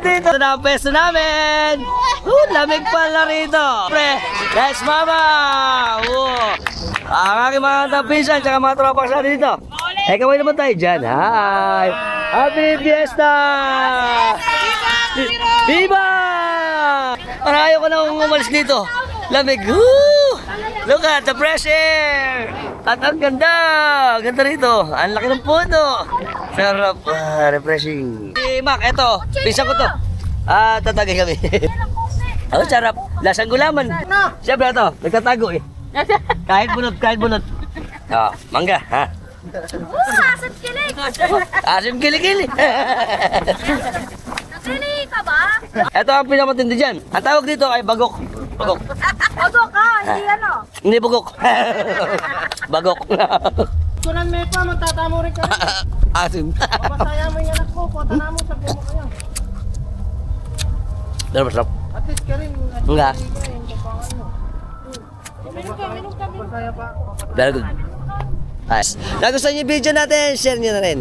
dito. Ito na ang pesto namin. Lamig pala rito. Pre, let's mama. Ang aking mga tapisan, tsaka mga tropa sa dito. Kaway naman tayo dyan. Hi! Happy Fiesta! Viva! Parang ayaw ko na umalis dito. Lamig. Look at the fresh air! At ang ganda! Ganda rito. Ang laki ng puno. Sarap. Refreshing. Hey, Mac, eto. Pisa ko to. Tatagay kami. Oh, sarap. Lasang gulaman. Siyempre ito. Nagtatago eh. Kahit bunot, kahit bunot. Oh, mangga, ha? Asim kilig! Asim kilikili. Nakilig ka ba? Ito ang pinamatindi dyan. Ang tawag dito ay bagok. Bagok. Bagok ka, hindi ano. Hindi bagok. Bagok. Kunan may pa, magtatamo rin ka. Asim. Masaya mo yung anak ko, kota na mo, sabi mo kayo. Pero masarap. At least ka rin. Nga. Minum ka. Masaya pa. Very good. Nice. Nagustuhan niyo yung video natin, share niyo na rin.